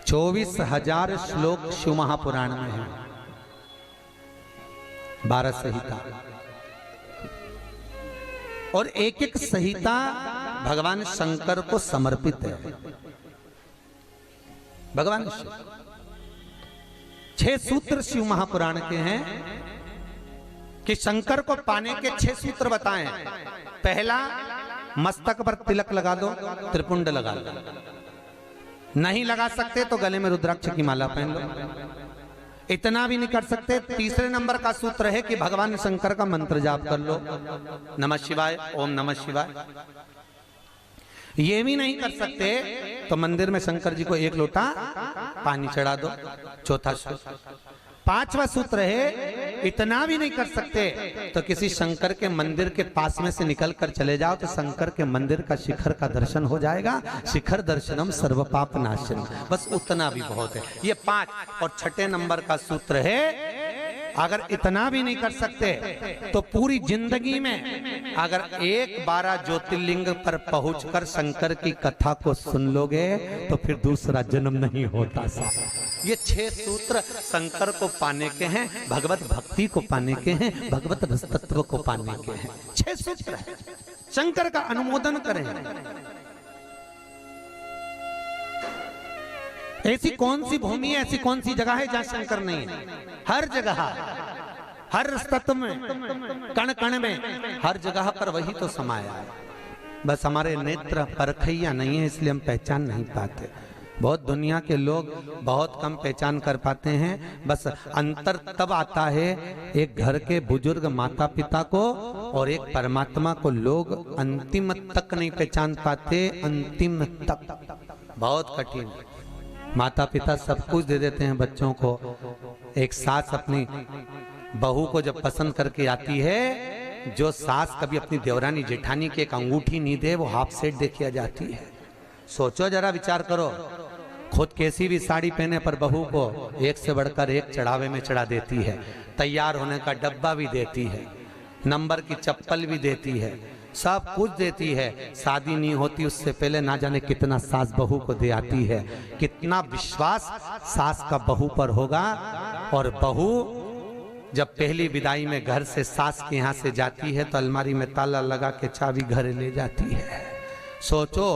24,000 श्लोक शिव महापुराण में है, 12 संहिता, और एक एक संहिता भगवान शंकर को समर्पित है। भगवान शिव 6 सूत्र शिव महापुराण के हैं कि शंकर को पाने के 6 सूत्र बताएं। पहला, मस्तक पर तिलक लगा दो, त्रिपुंड लगा दो, नहीं लगा सकते तो गले में रुद्राक्ष की माला पहन लो, इतना भी नहीं कर सकते, तीसरे नंबर का सूत्र है कि भगवान शंकर का मंत्र जाप कर लो, नमः शिवाय, ओम नमः शिवाय। ये भी नहीं कर सकते तो मंदिर में शंकर जी को 1 लोटा पानी चढ़ा दो, चौथा सूत्र। 5वां सूत्र है, इतना भी नहीं कर सकते तो किसी शंकर के मंदिर के पास में से निकल कर चले जाओ तो शंकर के मंदिर का शिखर का दर्शन हो जाएगा। शिखर दर्शनम सर्व पाप नाशनम, बस उतना भी बहुत है। ये 5। और 6ठे नंबर का सूत्र है, अगर इतना भी नहीं कर सकते तो पूरी जिंदगी में अगर 12 ज्योतिर्लिंग पर पहुंचकर शंकर की कथा को सुन लोगे तो फिर दूसरा जन्म नहीं होता सा। ये 6 सूत्र शंकर को पाने के हैं, भगवत भक्ति को पाने के हैं, भगवत रसतत्व को पाने के हैं। 6 सूत्र है, शंकर का अनुमोदन करें। ऐसी कौन सी भूमि है, ऐसी कौन सी जगह है जहां शंकर नहीं है? हर जगह, हर तत्व में, कण कण में, हर जगह पर वही तो समाया है। बस हमारे नेत्र परखैया नहीं है, इसलिए हम पहचान नहीं पाते। बहुत दुनिया के लोग बहुत कम पहचान कर पाते हैं। बस अंतर तब आता है एक घर के बुजुर्ग माता पिता को और एक परमात्मा को लोग अंतिम तक नहीं पहचान पाते। अंतिम तक बहुत कठिन। माता पिता सब कुछ दे देते हैं बच्चों को। एक सास अपनी बहू को जब पसंद करके आती है, जो सास कभी अपनी देवरानी जेठानी की एक अंगूठी नहीं दे, वो हाफ सेट दे के आ जाती है। सोचो जरा, विचार करो, खुद कैसी भी साड़ी पहने पर बहू को एक से बढ़कर एक चढ़ावे में चढ़ा देती है, तैयार होने का डब्बा भी देती है, नंबर की चप्पल भी देती है, सब कुछ देती है। शादी नहीं होती उससे पहले ना जाने कितना सास बहू को दे आती है। कितना विश्वास सास का बहू पर होगा। और बहू जब पहली विदाई में घर से सास के यहाँ से जाती है तो अलमारी में ताला लगा के चाबी घर ले जाती है। सोचो,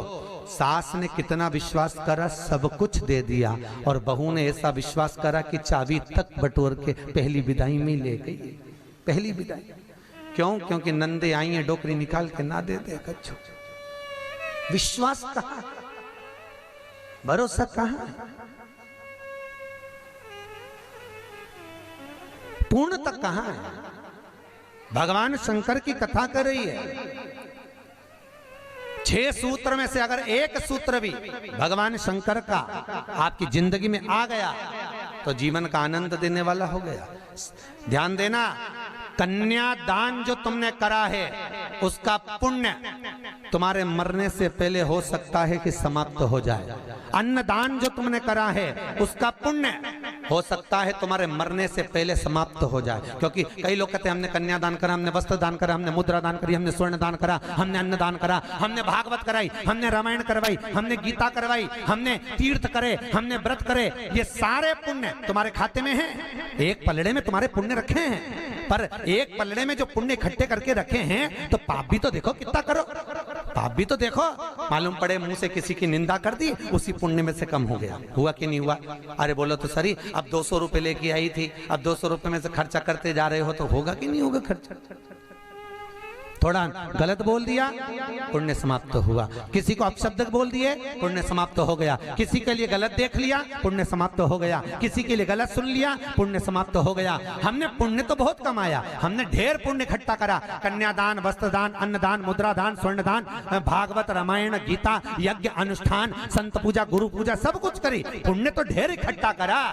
सास ने कितना विश्वास करा, सब कुछ दे दिया, और बहू ने ऐसा विश्वास करा कि चाबी तक बटोर के पहली विदाई में ले गई। पहली विदाई क्यों? क्योंकि नंदे आई है, डोकरी निकाल के ना दे दे कच्छू। विश्वास कहाँ, भरोसा कहाँ, पूर्ण तक कहाँ है? भगवान शंकर की कथा कर रही है। 6 सूत्र में से अगर एक सूत्र भी भगवान शंकर का आपकी जिंदगी में आ गया तो जीवन का आनंद देने वाला हो गया। ध्यान देना, कन्यादान जो तुमने करा है उसका पुण्य तुम्हारे मरने से पहले हो सकता है कि समाप्त हो जाए। अन्नदान जो तुमने करा है उसका पुण्य हो सकता है तुम्हारे मरने से पहले समाप्त हो जाए। क्योंकि कई लोग कहते हैं हमने कन्यादान करा, हमने वस्त्र दान करा, हमने मुद्रा दान करी, हमने स्वर्ण दान करा, हमने अन्नदान करा, हमने भागवत कराई, हमने रामायण करवाई, हमने गीता करवाई, हमने तीर्थ करे, हमने व्रत करे। ये सारे पुण्य तुम्हारे खाते में हैं। एक पलड़े में तुम्हारे पुण्य रखे हैं, पर एक पलड़े में जो पुण्य इकट्ठे करके रखे हैं तो पाप भी तो देखो कितना करो, पाप भी तो देखो। मालूम पड़े मुंह से किसी की निंदा कर दी, उसी पुण्य में से कम हो गया। हुआ कि नहीं हुआ? अरे बोलो तो सही, अब 200 रुपए लेके आई थी, अब 200 रुपए में से खर्चा करते जा रहे हो तो होगा कि नहीं होगा खर्चा? थोड़ा गलत बोल दिया, पुण्य समाप्त हुआ। किसी को अपशब्द बोल दिए, पुण्य समाप्त हो गया। किसी के लिए गलत देख लिया, पुण्य समाप्त हो गया। किसी के लिए गलत सुन लिया, पुण्य समाप्त हो गया। हमने पुण्य तो बहुत कमाया, हमने ढेर पुण्य इकट्ठा करा। कन्यादान, वस्त्रदान, अन्नदान, मुद्रादान, स्वर्णदान, भागवत, रामायण, गीता, यज्ञ, अनुष्ठान, संत पूजा, गुरु पूजा, सब कुछ करी, पुण्य तो ढेर इकट्ठा करा।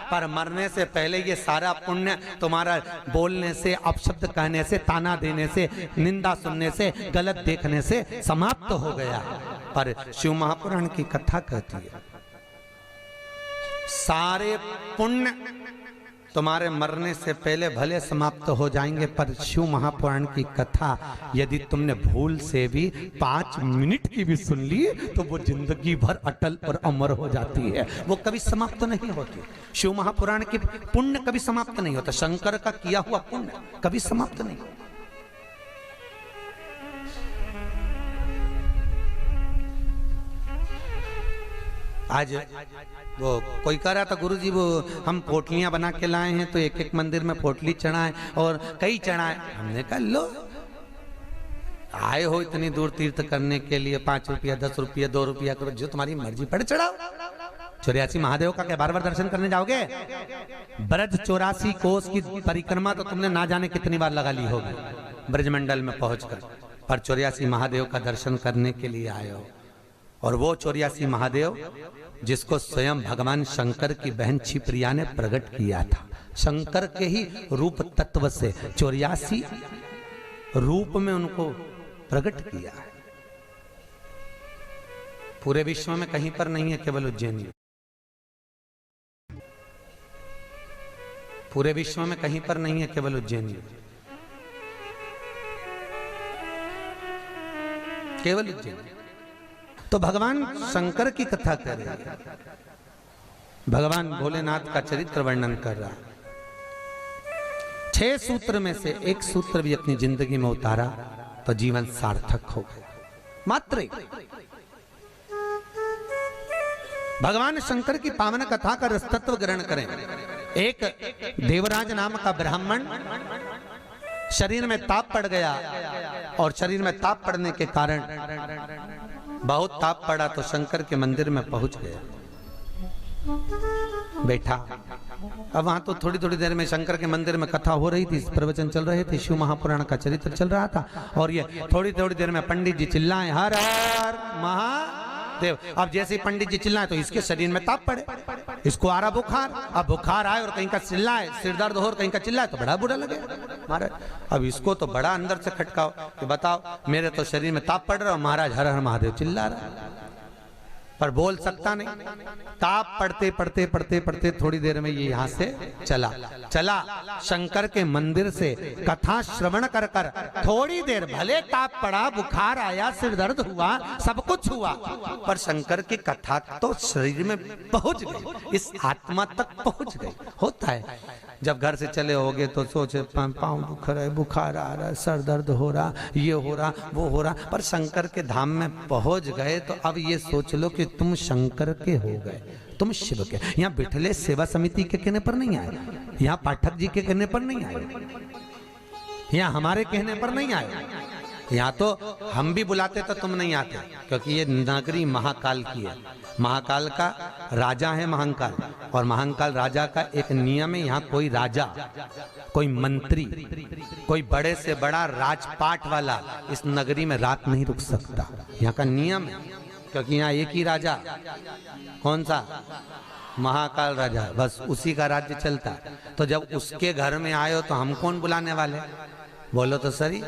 पर मरने से पहले ये सारा पुण्य तुम्हारा बोलने से, अपशब्द कहने से, ताना देने से, निंदा सुनने से, गलत देखने से समाप्त हो गया। पर शिव महापुराण की कथा कहती है सारे पुण्य तुम्हारे मरने से पहले भले समाप्त हो जाएंगे, पर शिव महापुराण की कथा यदि तुमने भूल से भी 5 मिनट की भी सुन ली तो वो जिंदगी भर अटल और अमर हो जाती है, वो कभी समाप्त नहीं होती। शिव महापुराण की पुण्य कभी समाप्त नहीं होता, शंकर का किया हुआ पुण्य कभी समाप्त नहीं होता। आज वो कोई कह रहा था गुरुजी वो हम पोटलियां बना के लाए हैं तो एक एक मंदिर में पोटली चढ़ाएं और कई चढ़ाएं। हमने कहा लो आए हो इतनी दूर तीर्थ करने के लिए, 5 रुपया 10 रुपया 2 रुपया करो, जो तुम्हारी मर्जी पड़े चढ़ाओ। 84 महादेव का क्या बार बार दर्शन करने जाओगे? ब्रज 84 कोस की परिक्रमा तो तुमने ना जाने कितनी बार लगा ली होगी ब्रजमंडल में पहुंचकर, पर 84 महादेव का दर्शन करने के लिए आए हो। और वो 84 महादेव जिसको स्वयं भगवान शंकर की बहन क्षिप्रिया ने प्रकट किया था, शंकर के ही रूप तत्व से 84 रूप में उनको प्रकट किया है। पूरे विश्व में कहीं पर नहीं है, केवल उज्जैन में। पूरे विश्व में कहीं पर नहीं है, केवल उज्जैन में, केवल उज्जैन। तो भगवान शंकर की कथा कर रहे हैं, भगवान भोलेनाथ का चरित्र वर्णन कर रहा है। 6 सूत्र में से एक सूत्र भी अपनी जिंदगी में उतारा तो जीवन सार्थक हो गया। मात्र भगवान शंकर की पावन कथा का रसतत्व ग्रहण करें। एक देवराज नाम का ब्राह्मण शरीर में ताप पड़ गया और शरीर में ताप पड़ने के कारण बहुत ताप पड़ा तो शंकर के मंदिर में पहुंच गया, बैठा। अब वहां तो थोड़ी थोड़ी देर में शंकर के मंदिर में कथा हो रही थी, प्रवचन चल रहे थे, शिव महापुराण का चरित्र चल रहा था। और ये थोड़ी थोड़ी देर में पंडित जी चिल्लाए हर हर महादेव। अब जैसे पंडित जी चिल्लाए तो इसके शरीर में ताप पड़े, इसको आ रहा बुखार। अब बुखार आए और कहीं का चिल्लाए, सिर दर्द हो और कहीं का चिल्लाए तो बड़ा बुरा लगे महाराज। अब इसको तो बड़ा अंदर से खटकाओ कि बताओ मेरे तो शरीर में ताप पड़ रहा, महाराज हर हर महादेव चिल्ला रहा, पर बोल सकता नहीं। ताप पड़ते पड़ते पड़ते पड़ते थोड़ी देर में ये यहाँ से चला शंकर के मंदिर से कथा श्रवण कर कर। थोड़ी देर भले ताप पड़ा, बुखार आया, सिर दर्द हुआ, सब कुछ हुआ, पर शंकर की कथा तो शरीर में पहुंच गई, इस आत्मा तक पहुंच गई। होता है जब घर से चले होगे तो सोचे पाँव दुख रहा है, बुखार आ रहा है, सर दर्द हो रहा, ये हो रहा, वो हो रहा, पर शंकर के धाम में पहुंच गए तो अब ये सोच लो कि तुम शंकर के हो गए, तुम शिव के। यहाँ बिठले सेवा समिति के कहने पर नहीं आए, यहाँ पाठक जी के कहने पर नहीं आए, यहाँ हमारे कहने पर नहीं आए। यहाँ तो हम भी बुलाते तो तुम नहीं आते, क्योंकि ये नगरी महाकाल की है। महाकाल का राजा है महाकाल, और महाकाल राजा का एक नियम है, यहाँ कोई राजा, कोई मंत्री, कोई बड़े से बड़ा राजपाट वाला इस नगरी में रात नहीं रुक सकता। यहाँ का नियम है, क्योंकि यहाँ एक ही राजा, कौन सा? महाकाल राजा, बस उसी का राज्य चलता। तो जब उसके घर में आए हो तो हम कौन बुलाने वाले? बोलो तो सही।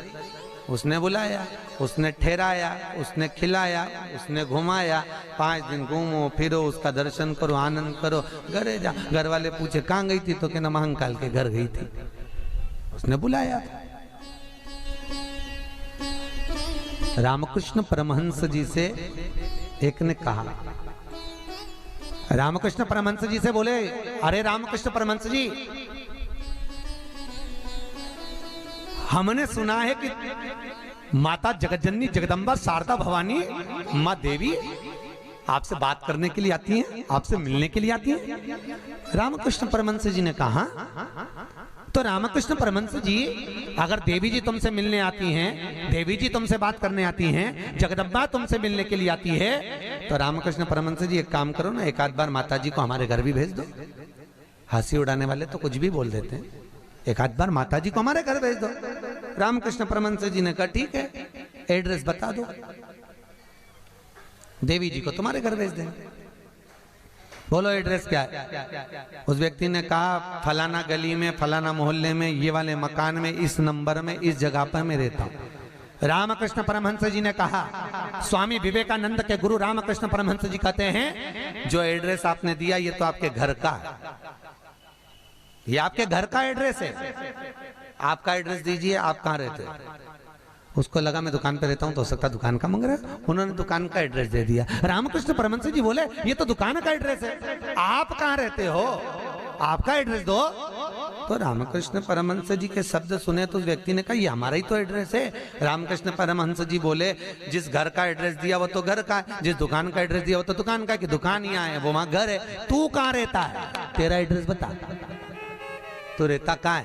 उसने बुलाया, उसने ठहराया, उसने खिलाया, उसने घुमाया, 5 दिन घूमो फिरो, उसका दर्शन करो, आनंद करो, घरे जा। घर वाले पूछे कहाँ गई थी तो कहना महाकाल के घर गई थी, उसने बुलाया। रामकृष्ण परमहंस जी से एक ने कहा, रामकृष्ण परमहंस जी से बोले, अरे रामकृष्ण परमहंस जी, हमने सुना है कि माता जगतजननी जगदम्बा शारदा भवानी माँ देवी आपसे बात करने के लिए आती हैं, आपसे मिलने के लिए आती हैं। रामकृष्ण परमहंस जी ने कहा, तो रामकृष्ण परमहंस जी, अगर देवी जी तुमसे मिलने आती हैं, देवी जी तुमसे बात करने आती हैं, जगदम्बा तुमसे मिलने के लिए आती है, तो रामकृष्ण परमहंस जी एक काम करो ना, एक आध बार माता जी को हमारे घर भी भेज दो। हंसी उड़ाने वाले तो कुछ भी बोल देते हैं, एक आध बार माता जी को हमारे घर भेज दो। रामकृष्ण परमहंस जी ने कहा ठीक है, एड्रेस बता दो, देवी जी को तुम्हारे घर भेज देंगे। बोलो एड्रेस क्या है? उस व्यक्ति ने कहा फलाना गली में, फलाना मोहल्ले में, ये वाले मकान में, इस नंबर में, इस जगह पर मैं रहता हूं। रामकृष्ण परमहंस जी ने कहा, स्वामी विवेकानंद के गुरु रामकृष्ण परमहंस जी कहते हैं, जो एड्रेस आपने दिया ये तो आपके घर का है, ये आपके घर का एड्रेस है, आपका एड्रेस दीजिए, आप कहाँ रहते हैं। उसको लगा मैं दुकान पे रहता हूँ, तो हो सकता दुकान का मांग रहा है, उन्होंने दुकान का एड्रेस दे दिया। रामकृष्ण परमहंस जी बोले ये तो दुकान का एड्रेस है, आप कहाँ रहते हो, आपका एड्रेस दो। तो रामकृष्ण परमहंस जी के शब्द सुने तो उस व्यक्ति ने कहा ये हमारा ही तो एड्रेस है। रामकृष्ण परमहंस जी बोले जिस घर का एड्रेस दिया वो तो घर का है, जिस दुकान का एड्रेस दिया वो तो दुकान का है, कि दुकान यहाँ है वो वहां घर है, तू कहाँ रहता है, तेरा एड्रेस बता, तू रहता कहाँ है।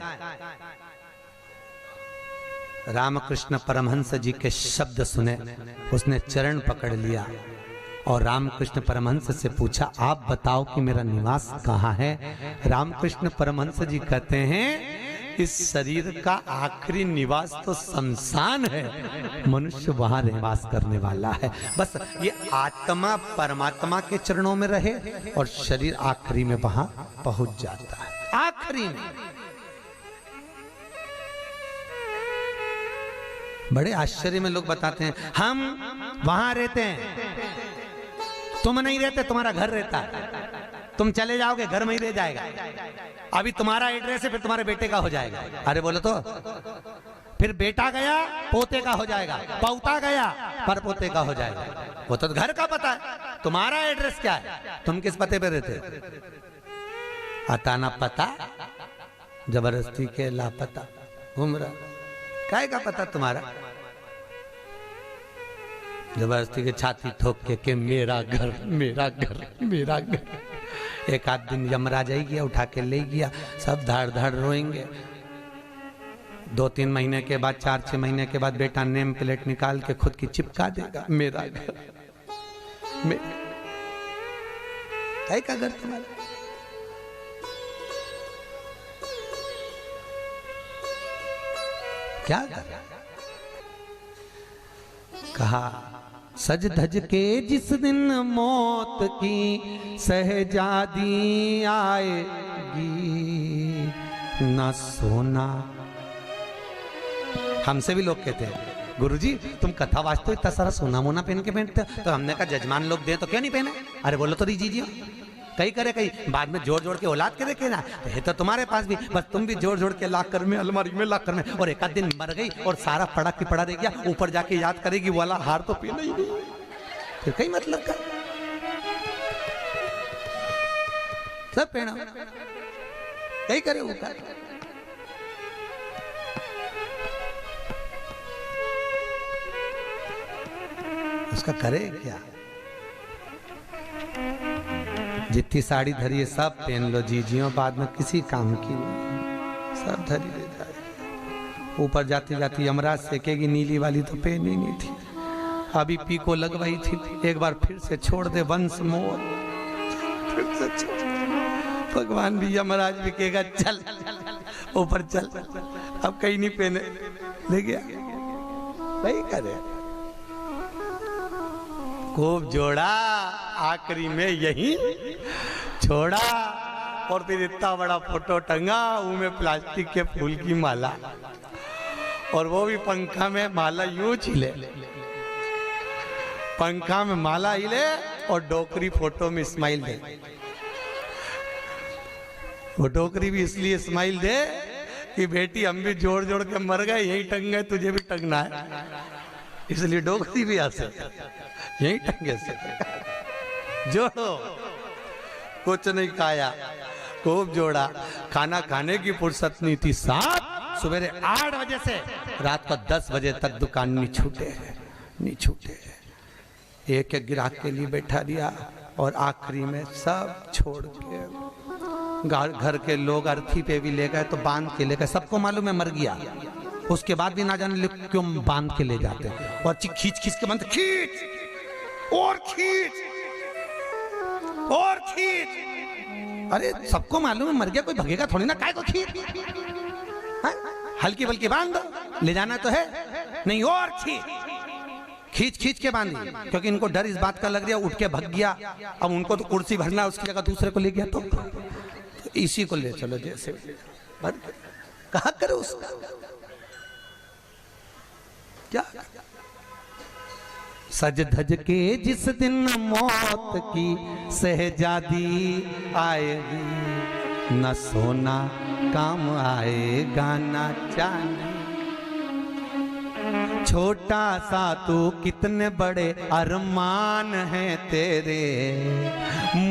रामकृष्ण परमहंस जी के शब्द सुने, उसने चरण पकड़ लिया और रामकृष्ण परमहंस से पूछा आप बताओ कि मेरा निवास कहाँ है। रामकृष्ण परमहंस जी कहते हैं इस शरीर का आखिरी निवास तो शमशान है, मनुष्य वहां निवास करने वाला है। बस ये आत्मा परमात्मा के चरणों में रहे और शरीर आखिरी में वहां पहुंच जाता है, आखिरी में। बड़े आश्चर्य में लोग बताते हैं हम वहां रहते हैं, तुम नहीं रहते, तुम्हारा घर रहता है, तुम चले जाओगे घर में ही रह जाएगा, अभी तुम्हारा एड्रेस है फिर तुम्हारे बेटे का हो जाएगा। अरे बोलो तो, फिर बेटा गया पोते का हो जाएगा, पौता गया पर पोते का हो जाएगा। वो तो घर का पता है, तुम्हारा एड्रेस क्या है, तुम किस पते पे रहते हो। अताना पता जबरदस्ती के लापता घूम रहा, काय का पता तुम्हारा, जबरदस्ती के छाती ठोक के मेरा घर मेरा घर मेरा घर। एक आध दिन यमराज आई गया, उठा के ले गया, सब धाड़ धाड़ रोएंगे। 2-3 महीने के बाद, 4-6 महीने के बाद बेटा नेम प्लेट निकाल के खुद की चिपका देगा, मेरा घर काय का घर तुम्हारा। क्या कहा सज धज के जिस दिन मौत की सहजादी आएगी, ना सोना। हमसे भी लोग कहते हैं गुरुजी तुम कथा वाचते हो, इतना सारा सोना मोना पहन के पहनते हो, तो हमने कहा जजमान लोग दें तो क्यों नहीं पहने। अरे बोलो तो दीजिए, कई करे कई बाद में जोड़ जोड़ के औलाद के देखे ना, है तो तुम्हारे पास भी, बस तुम भी जोड़ जोड़ के लाख कर में अलमारी में लाख कर में, और एक आध दिन मर गई और सारा पड़ा की पड़ा रह गया, ऊपर जाके याद करेगी वाला हार तो पीना ही नहीं, फिर कई मतलब का सब पहना कई करे वो कर। उसका करे क्या, जितनी साड़ी धरी है सब पहन लो जीजियो, बाद में किसी काम की नहीं, सब धरी ले जाए। ऊपर जाती जाती यमराज सेकेगी, नीली वाली तो पहनी नहीं थी, अभी पीको लगवाई थी, एक बार फिर से छोड़ दे वंश मोर, फिर से छोड़। भगवान भी यमराज भी कहेगा चल ऊपर चल, अब कहीं नहीं पहने, ले गया वही करे। खूब जोड़ा, आखिरी में यही छोड़ा, और फिर इतना बड़ा फोटो टंगा, उनमें प्लास्टिक के फूल की माला, और वो भी पंखा में माला यूं हिले, पंखा में माला हिले और डोकरी फोटो में स्माइल दे। वो डोकरी भी इसलिए स्माइल दे कि बेटी हम भी जोड़ जोड़ के मर गए, यही टंग गए, तुझे भी टंगना है, इसलिए डोकरी भी ऐसे यही टंगे से जोड़ो। कुछ नहीं खाया, खूब जोड़ा, खाना खाने की फुर्सत नहीं थी। सवेरे 8 बजे से रात को 10 बजे तक दुकान नहीं छूटे। एक एक ग्राहक के लिए बैठा दिया, और आखिरी में सब छोड़ के घर के लोग अर्थी पे भी ले गए, तो बांध के ले गए, सबको मालूम है मर गया, उसके बाद भी ना जाने क्यों बांध के ले जाते, और खींच खींच के बांध, खींच और खींच और खींच। अरे सबको मालूम है मर गया, कोई भगेगा थोड़ी ना, काय को खींच, हल्की बल्कि बांध दो, ले जाना तो है नहीं, और खींच खींच के बांधी, क्योंकि इनको डर इस बात का लग रहा, उठ के भग गया, अब उनको तो कुर्सी भरना, उसकी जगह दूसरे को ले गया, तो इसी को ले चलो, जैसे कहा करो उसका क्या। सज धज के जिस दिन मौत की सहजादी आएगी, न सोना काम आएगा न चांदी। छोटा सा तू कितने बड़े अरमान है तेरे,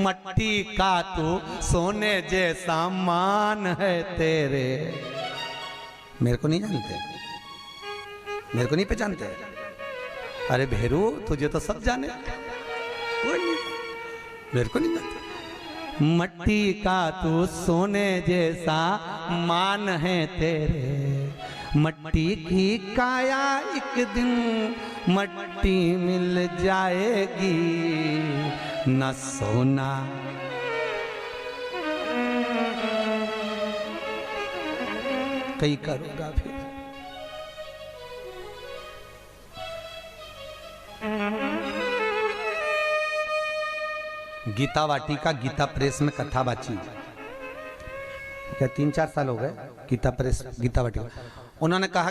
मट्टी का तू सोने जैसा मान है तेरे। मेरे को नहीं जानते, मेरे को नहीं पहचानते? अरे भेरू तुझे तो सब जाने, कोई नहीं, मेरे को नहीं जानते। मट्टी का तू सोने जैसा मान है तेरे, मट्टी की काया एक दिन मट्टी मिल जाएगी, न सोना कहीं करूंगा फिर। गीता वाटिका गीता प्रेस में कथा बाची, क्या 3-4 साल हो गए गीता प्रेस गीता वाटिका। उन्होंने कहा